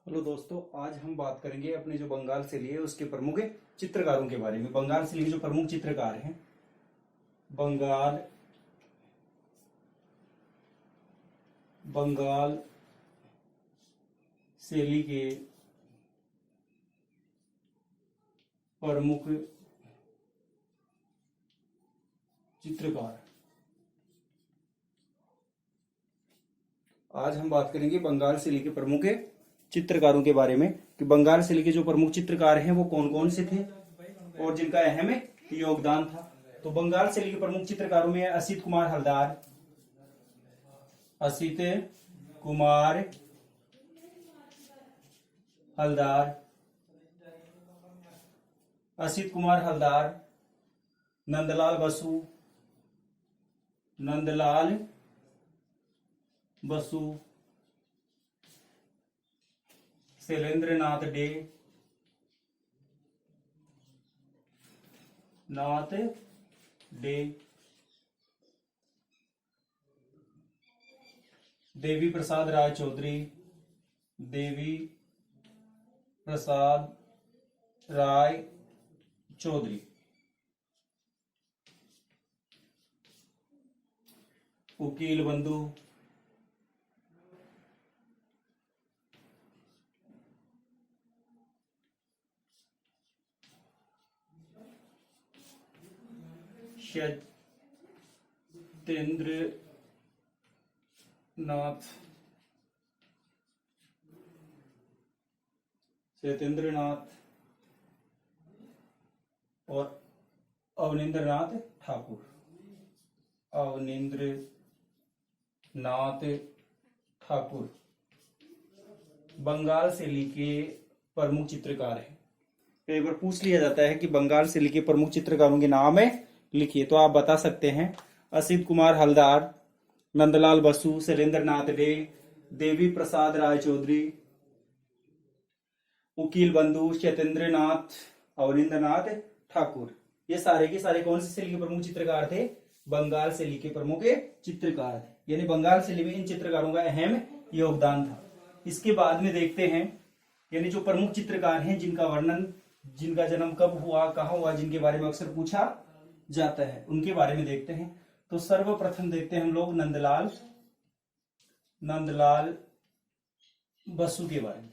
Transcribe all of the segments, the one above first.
Hello दोस्तों, आज हम बात करेंगे अपने जो बंगाल से लिए उसके प्रमुख चित्रकारों के बारे में। बंगाल से लिए जो प्रमुख चित्रकार हैं, बंगाल बंगाल शैली के प्रमुख चित्रकार। आज हम बात करेंगे बंगाल शैली के प्रमुख चित्रकारों के बारे में कि बंगाल शैली के जो प्रमुख चित्रकार हैं वो कौन कौन से थे और जिनका अहम योगदान था। तो बंगाल शैली के प्रमुख चित्रकारों में असित कुमार हलदार, असित कुमार हलदार, असित कुमार हलदार, नंदलाल बसु, नंदलाल बसु, शैलेंद्रनाथ डे, नाथ डे, देवी प्रसाद राय चौधरी, देवी प्रसाद राय चौधरी, उकील बंधु, सत्येंद्रनाथ और अवनींद्रनाथ ठाकुर, अवनींद्रनाथ ठाकुर बंगाल शैली के प्रमुख चित्रकार हैं। कई बार पूछ लिया जाता है कि बंगाल शैली के प्रमुख चित्रकारों के नाम है लिखिए, तो आप बता सकते हैं असित कुमार हलदार, नंदलाल बसु, शैलेंद्रनाथ डे, देवी प्रसाद राय चौधरी, उकील बंधु, सत्येंद्रनाथ, अवनींद्रनाथ ठाकुर। ये सारे के सारे कौन सी शैली के प्रमुख चित्रकार थे? बंगाल शैली के प्रमुख चित्रकार थे। यानी बंगाल शैली में इन चित्रकारों का अहम योगदान था। इसके बाद में देखते हैं यानी जो प्रमुख चित्रकार हैं जिनका वर्णन, जिनका जन्म कब हुआ, कहाँ हुआ, जिनके बारे में अक्सर पूछा जाता है, उनके बारे में देखते हैं। तो सर्वप्रथम देखते हैं हम लोग नंदलाल बसु के बारे में।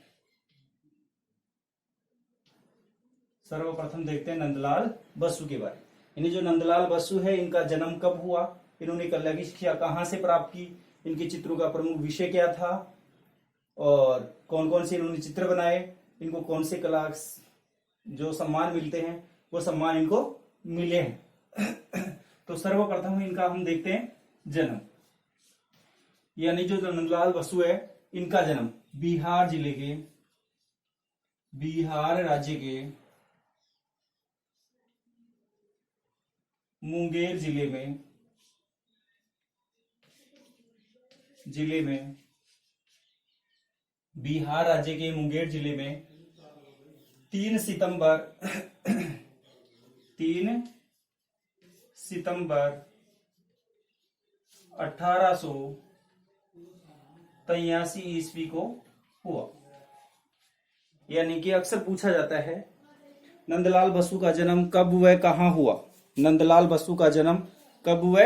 सर्वप्रथम देखते हैं नंदलाल बसु के बारे में। यानी जो नंदलाल बसु है, इनका जन्म कब हुआ, इन्होंने कला की शिक्षा कहाँ से प्राप्त की, इनके चित्रों का प्रमुख विषय क्या था और कौन कौन से इन्होंने चित्र बनाए, इनको कौन से कला जो सम्मान मिलते हैं वो सम्मान इनको मिले हैं। तो सर्वप्रथम इनका हम देखते हैं जन्म। यानी जो नंदलाल बसु है, इनका जन्म बिहार राज्य के मुंगेर जिले में बिहार राज्य के मुंगेर जिले में 3 सितंबर 1883 ईस्वी को हुआ। यानी कि अक्सर पूछा जाता है नंदलाल बसु का जन्म कब हुआ, कहाँ हुआ। नंदलाल बसु का जन्म कब हुआ,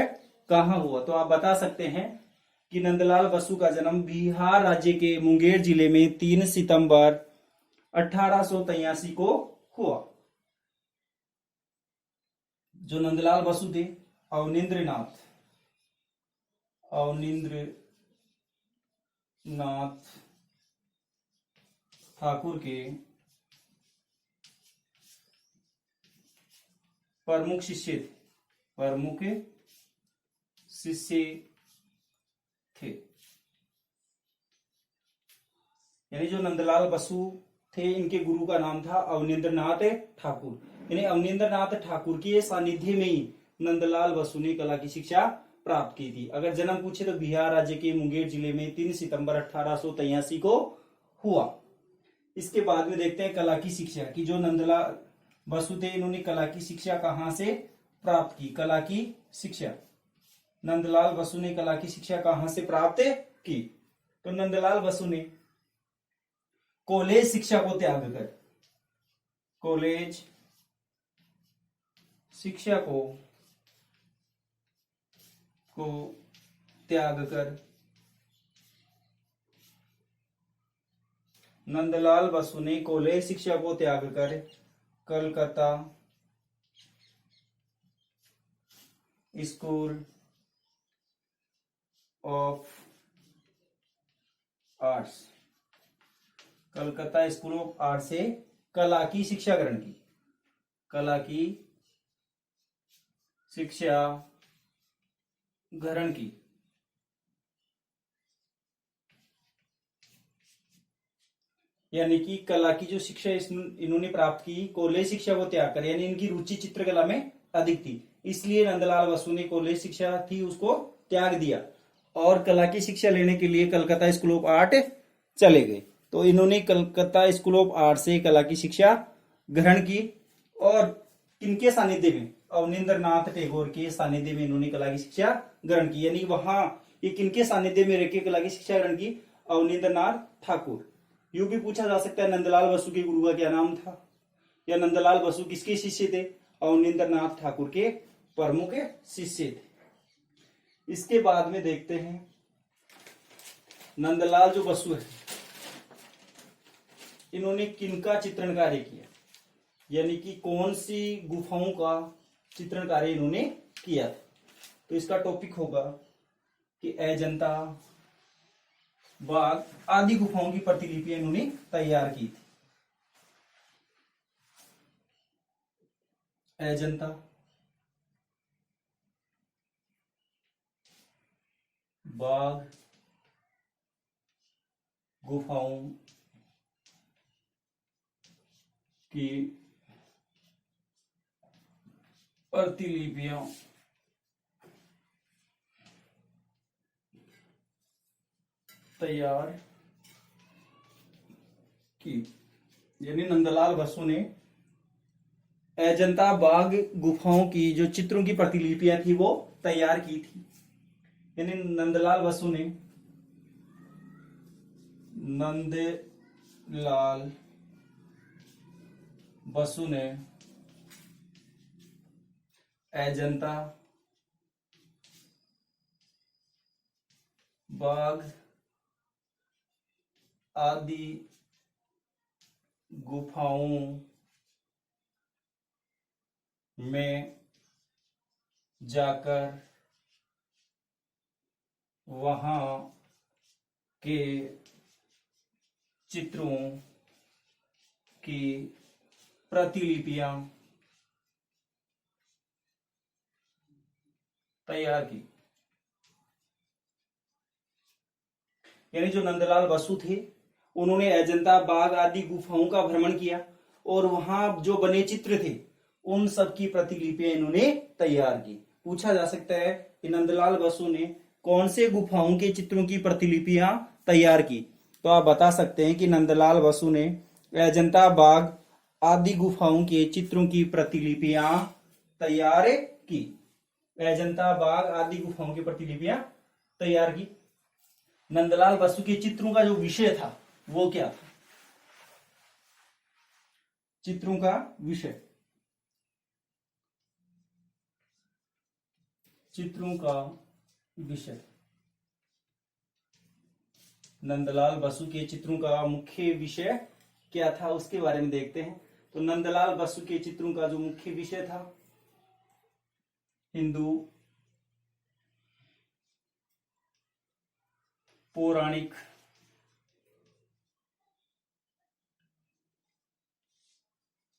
कहाँ हुआ, तो आप बता सकते हैं कि नंदलाल बसु का जन्म बिहार राज्य के मुंगेर जिले में 3 सितंबर 1883 को हुआ। जो नंदलाल बसु थे, अवनींद्रनाथ ठाकुर के प्रमुख शिष्य थे। यानी जो नंदलाल बसु थे, इनके गुरु का नाम था अवनींद्रनाथ ठाकुर। यानी अवनींद्रनाथ ठाकुर के सानिध्य में ही नंदलाल बसु ने कला की शिक्षा प्राप्त की थी। अगर जन्म पूछे तो बिहार राज्य के मुंगेर जिले में 3 सितंबर 1883 को हुआ। इसके बाद में देखते हैं कला की शिक्षा की। जो नंदलाल बसु थे, इन्होंने कला की शिक्षा कहां से प्राप्त की? कला की शिक्षा नंदलाल बसु ने कला की शिक्षा कहां से प्राप्त की? तो नंदलाल बसु ने कॉलेज शिक्षा को त्याग कर, कॉलेज शिक्षा को त्याग कर नंदलाल बसु ने कॉलेज शिक्षा को त्याग कर Calcutta school of arts, Calcutta school of art से कला की शिक्षा ग्रहण की, कला की शिक्षा ग्रहण की। यानी कि कला की जो शिक्षा इन्होंने प्राप्त की कॉलेज शिक्षा को त्याग कर, यानी इनकी रुचि चित्रकला में अधिक थी, इसलिए नंदलाल बसु ने कॉलेज शिक्षा थी उसको त्याग दिया और कला की शिक्षा लेने के लिए कलकत्ता स्कूल ऑफ आर्ट चले गए। तो इन्होंने कलकत्ता स्कूल ऑफ आर्ट से कला की शिक्षा ग्रहण की और किनके सानिध्य में, अवनींद्र नाथ टैगोर के सानिध्य में इन्होंने कला की शिक्षा ग्रहण की। यानी वहां ये किनके सानिध्य में रहकर कला की शिक्षा ग्रहण की, अवनींद्र नाथ ठाकुर। यूं भी पूछा जा सकता है नंदलाल बसु के गुरु का क्या नाम था, या नंदलाल बसु किसके शिष्य थे, अवनींद्र नाथ ठाकुर के प्रमुख शिष्य थे। इसके बाद में देखते हैं नंदलाल जो बसु है इन्होंने किनका चित्रण कार्य किया, यानी कि कौन सी गुफाओं का चित्रण कार्य इन्होंने किया था। तो इसका टॉपिक होगा कि अजंता बाग आदि गुफाओं की प्रतिलिपियां इन्होंने तैयार की थी। अजंता बाग गुफाओं की प्रतिलिपियां तैयार की, यानी नंदलाल बसु ने अजंता बाग गुफाओं की जो चित्रों की प्रतिलिपियां थी वो तैयार की थी। यानी नंदलाल बसु ने अजंता बाग आदि गुफाओं में जाकर वहां के चित्रों की प्रतिलिपियां तैयार की। यानी जो नंदलाल बसु थे उन्होंने अजंता बाग आदि गुफाओं का भ्रमण किया और वहां जो बने चित्र थे उन सब की प्रतिलिपियां इन्होंने तैयार की। पूछा जा सकता है कि नंदलाल बसु ने कौन से गुफाओं के चित्रों की प्रतिलिपियां तैयार की, तो आप बता सकते हैं कि नंदलाल बसु ने अजंता बाग आदि गुफाओं के चित्रों की प्रतिलिपियां तैयार की। अजंता बाग आदि गुफाओं की प्रतिलिपियां तैयार की। नंदलाल बसु के चित्रों का जो विषय था वो क्या था, चित्रों का विषय, चित्रों का विषय, नंदलाल बसु के चित्रों का मुख्य विषय क्या था उसके बारे में देखते हैं। तो नंदलाल बसु के चित्रों का जो मुख्य विषय था हिंदू पौराणिक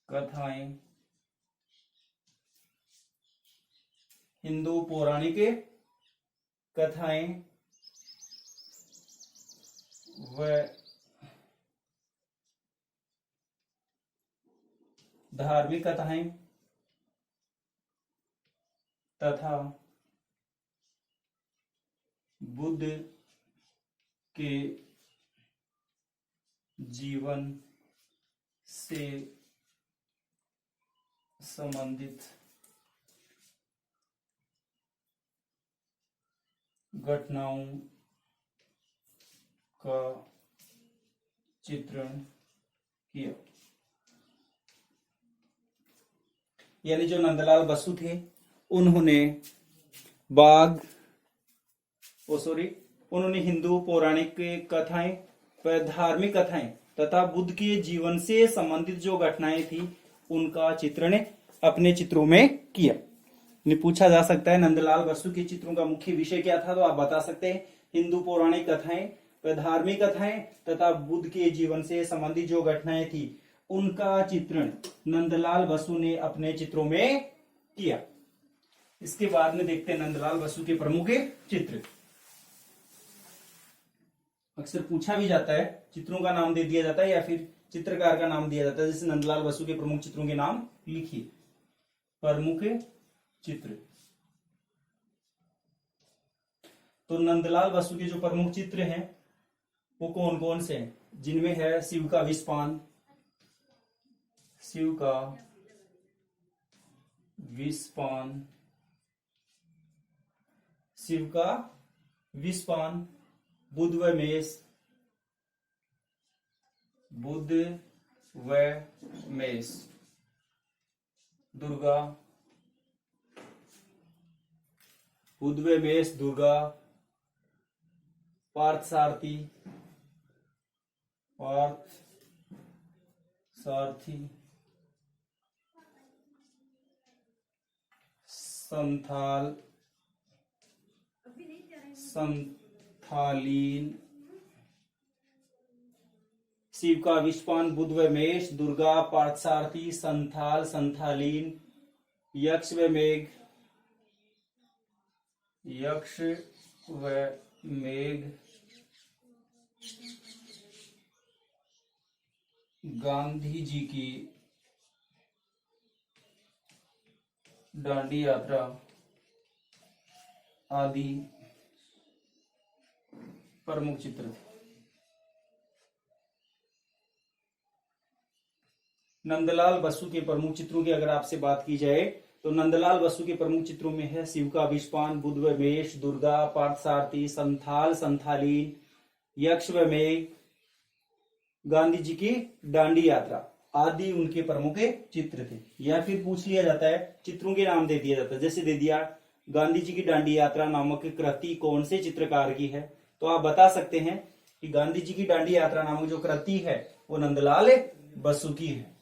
कथाएं, हिंदू पौराणिक कथाएं व धार्मिक कथाएं तथा बुद्ध के जीवन से संबंधित घटनाओं का चित्रण किया। यानी जो नंदलाल बसु थे उन्होंने बाघ उन्होंने हिंदू पौराणिक कथाएं व धार्मिक कथाएं तथा बुद्ध के जीवन से संबंधित जो घटनाएं थी उनका चित्रण अपने चित्रों में किया। पूछा जा सकता है नंदलाल बसु के चित्रों का मुख्य विषय क्या था, तो आप बता सकते हैं हिंदू पौराणिक कथाएं व धार्मिक कथाएं तथा बुद्ध के जीवन से संबंधित जो घटनाएं थी उनका चित्रण नंदलाल बसु ने अपने चित्रों में किया। इसके बाद में देखते हैं नंदलाल बसु के प्रमुख चित्र। अक्सर पूछा भी जाता है, चित्रों का नाम दे दिया जाता है या फिर चित्रकार का नाम दिया जाता है। जैसे नंदलाल बसु के प्रमुख चित्रों के नाम लिखिए। प्रमुख चित्र, तो नंदलाल बसु के जो प्रमुख चित्र हैं वो कौन कौन से हैं, जिनमें है शिव का विषपान, शिव का विषपान, शिव का विषपान, बुध व मेष, बुध व मेष, दुर्गा, बुध व मेष, दुर्गा, पार्थसारथी, पार्थसारथी, संथाल, संथालीन, शिव का विषपान, बुध व मेष, दुर्गा, पार्थसारथी, संथाल, संथालीन, यक्ष व मेघ, यक्ष व मेघ, गांधी जी की दांडी यात्रा आदि प्रमुख चित्र थे। नंदलाल बसु के प्रमुख चित्रों की अगर आपसे बात की जाए तो नंदलाल बसु के प्रमुख चित्रों में है शिव का विषपान, बुध व मेष, दुर्गा, पार्थसारथी, संथाल, संथालीन, यक्ष व मेघ, गांधी जी की दांडी यात्रा आदि उनके प्रमुख चित्र थे। या फिर पूछ लिया जाता है, चित्रों के नाम दे दिया जाता है, जैसे दे दिया गांधी जी की दांडी यात्रा नामक कृति कौन से चित्रकार की है, तो आप बता सकते हैं कि गांधी जी की दांडी यात्रा नामक जो कृति है वो नंदलाल बसु की है।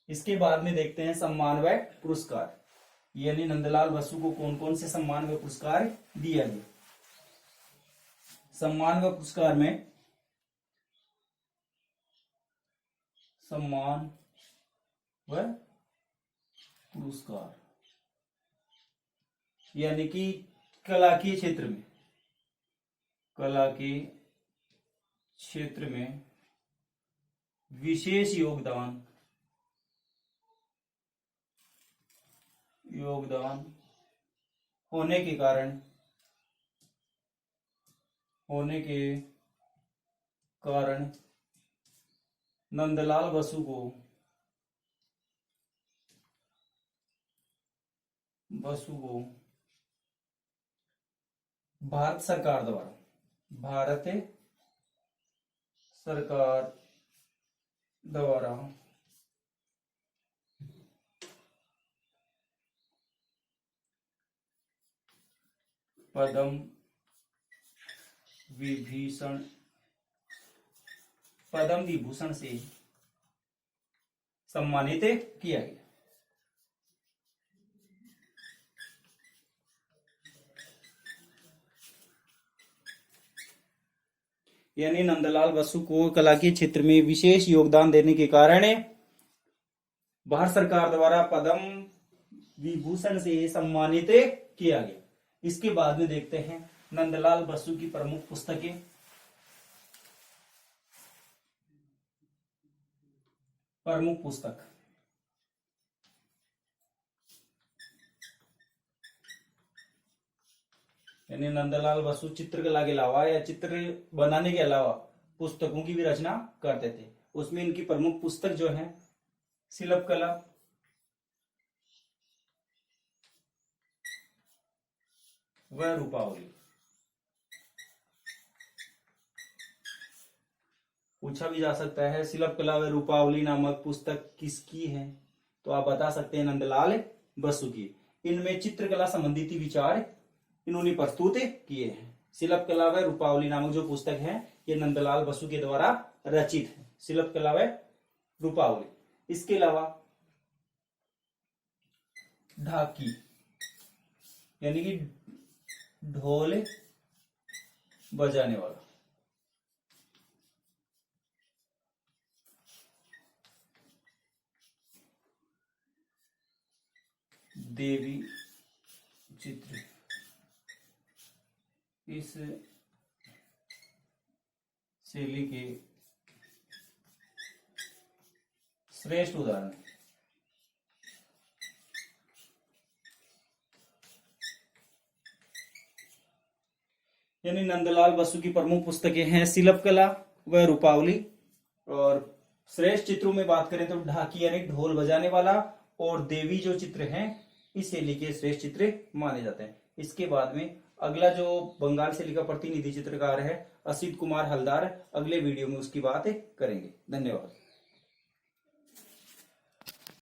इसके बाद में देखते हैं सम्मान व पुरस्कार, यानी नंदलाल बसु को कौन कौन से सम्मान व पुरस्कार दिया गया। सम्मान व पुरस्कार में सम्मान व पुरस्कार यानी कि कला के क्षेत्र में, कला के क्षेत्र में विशेष योगदान होने के कारण नंदलाल बसु को भारत सरकार द्वारा पद्म विभूषण से सम्मानित किया गया। यानी नंदलाल बसु को कला के क्षेत्र में विशेष योगदान देने के कारण भारत सरकार द्वारा पद्म विभूषण से सम्मानित किया गया। इसके बाद में देखते हैं नंदलाल बसु की प्रमुख पुस्तकें। प्रमुख पुस्तक यानी नंदलाल बसु चित्रकला के अलावा या चित्र बनाने के अलावा पुस्तकों की भी रचना करते थे। उसमें इनकी प्रमुख पुस्तक जो है शिल्प कला, व रूपावली। पूछा भी जा सकता है शिल्प कला व रूपावली नामक पुस्तक किसकी है, तो आप बता सकते हैं नंदलाल बसु की। इनमें चित्रकला संबंधित विचार इन्होंने प्रस्तुत किए हैं। शिल्प कला व रूपावली नामक जो पुस्तक है ये नंदलाल बसु के द्वारा रचित है, शिल्प कला व रूपावली। इसके अलावा ढाकी यानी कि ढोल बजाने वाला, देवी चित्र इस शैली के श्रेष्ठ उदाहरण। यानी नंदलाल बसु की प्रमुख पुस्तकें हैं शिल्प कला व रूपावली, और श्रेष्ठ चित्रों में बात करें तो ढाकी यानी ढोल बजाने वाला और देवी जो चित्र हैं इस शैली के श्रेष्ठ चित्र माने जाते हैं। इसके बाद में अगला जो बंगाल शैली का प्रतिनिधि चित्रकार है असित कुमार हलदार, अगले वीडियो में उसकी बात करेंगे। धन्यवाद।